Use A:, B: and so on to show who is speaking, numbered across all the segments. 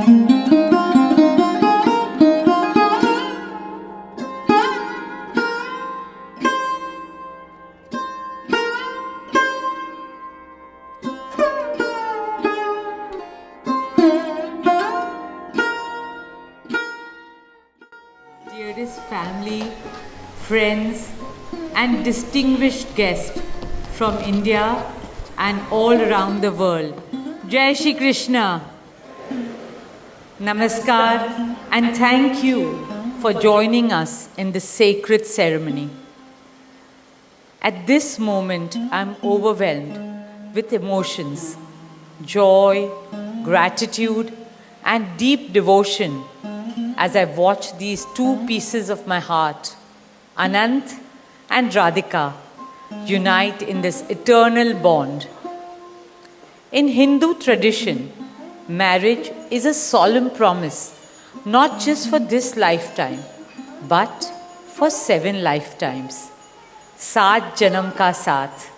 A: Dearest family, friends, and distinguished guests from India and all around the world. Jai Shri Krishna. Namaskar and thank you for joining us in this sacred ceremony. At this moment, I'm overwhelmed with emotions, joy, gratitude, and deep devotion as I watch these two pieces of my heart, Anant and Radhika, unite in this eternal bond. In Hindu tradition, marriage is a solemn promise, not just for this lifetime, but for 7 lifetimes. Saat Janam Ka Saath.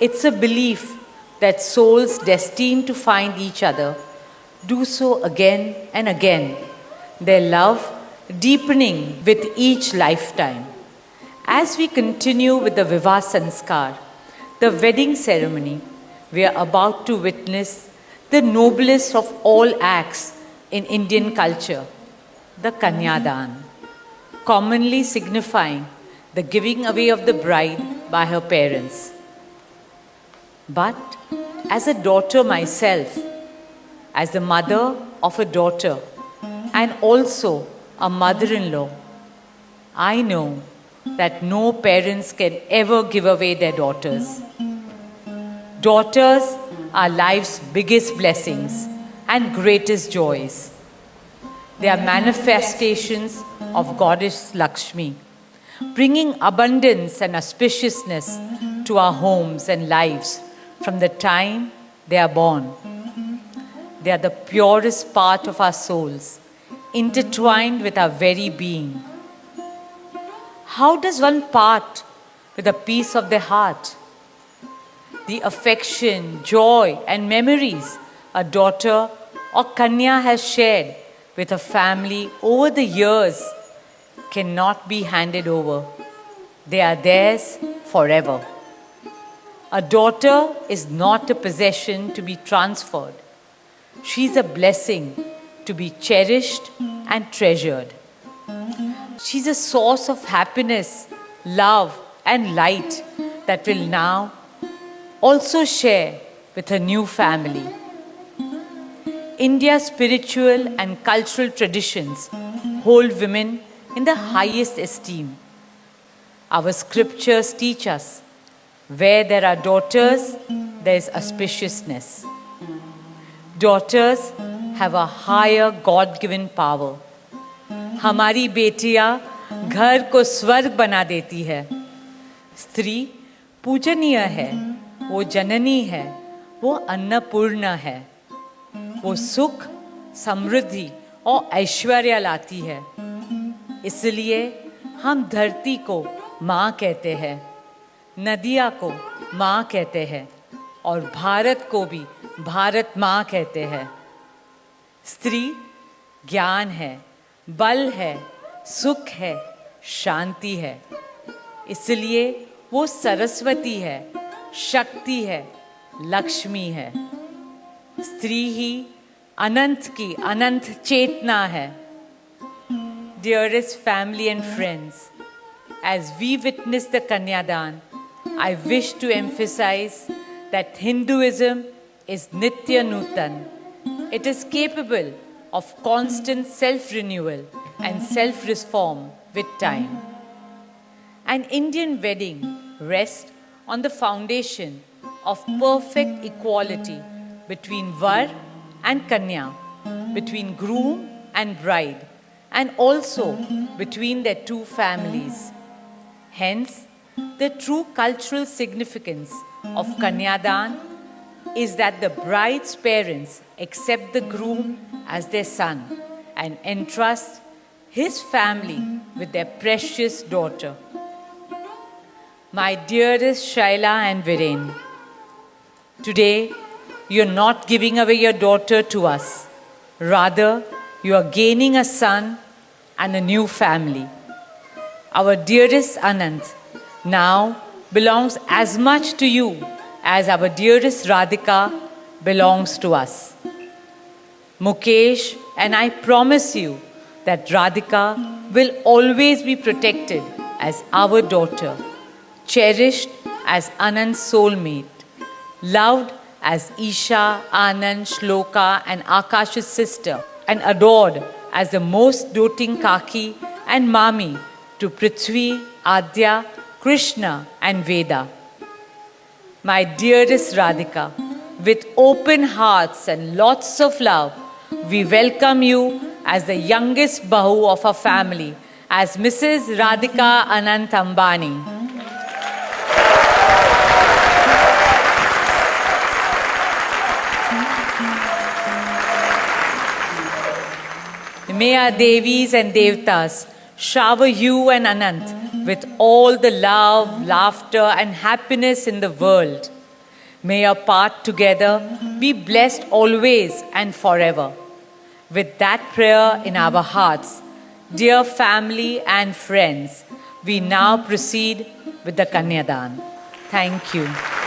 A: It's a belief that souls destined to find each other do so again and again, their love deepening with each lifetime. As we continue with the Vivah Sanskar, the wedding ceremony, we are about to witness the noblest of all acts in Indian culture, the Kanyadan, commonly signifying the giving away of the bride by her parents. But as a daughter myself, as the mother of a daughter and also a mother-in-law, I know that no parents can ever give away their daughters. Daughters are life's biggest blessings and greatest joys. They are manifestations of Goddess Lakshmi, bringing abundance and auspiciousness to our homes and lives from the time they are born. They are the purest part of our souls, intertwined with our very being. How does one part with a piece of the heart? The affection, joy, and memories a daughter or Kanya has shared with her family over the years cannot be handed over. They are theirs forever. A daughter is not a possession to be transferred. She is a blessing to be cherished and treasured. She is a source of happiness, love, and light that will now also share with her new family. India's spiritual and cultural traditions hold women in the highest esteem. Our scriptures teach us where there are daughters, there is auspiciousness. Daughters have a higher God-given power. हमारी बेटियां घर को स्वर्ग बना देती है. स्त्री पूजनीय है, वो जननी है, वो अन्नपूर्णा है. वो सुख, समृद्धि और ऐश्वर्य लाती है. इसलिए हम धरती को माँ कहते हैं, नदियाँ को माँ कहते हैं और भारत को भी भारत माँ कहते हैं. स्त्री ज्ञान है, बल है, सुख है, शांति है. इसलिए वो सरस्वती है, शक्ति है, लक्ष्मी है. स्त्री ही अनंत की अनंत चेतना है. Dearest family and friends, as we witness the Kanyadan, I wish to emphasize that Hinduism is Nitya Nutan. It is capable of constant self-renewal and self-reform with time. An Indian wedding rests on the foundation of perfect equality between Var and Kanya, between groom and bride, and also between their two families. Hence, the true cultural significance of Kanyadan is that the bride's parents accept the groom as their son and entrust his family with their precious daughter. My dearest Shaila and Viren, today you're not giving away your daughter to us. Rather, you are gaining a son and a new family. Our dearest Anant now belongs as much to you as our dearest Radhika belongs to us. Mukesh and I promise you that Radhika will always be protected as our daughter, cherished as Anand's soulmate, loved as Isha, Anand, Shloka and Akash's sister, and adored as the most doting Kaki and Mami to Prithvi, Adya, Krishna and Veda. My dearest Radhika, with open hearts and lots of love, we welcome you as the youngest Bahu of our family, as Mrs. Radhika Anant Ambani. May our Devis and Devtas shower you and Anant with all the love, laughter and happiness in the world. May your path together be blessed always and forever. With that prayer in our hearts, dear family and friends, we now proceed with the Kanyadan. Thank you.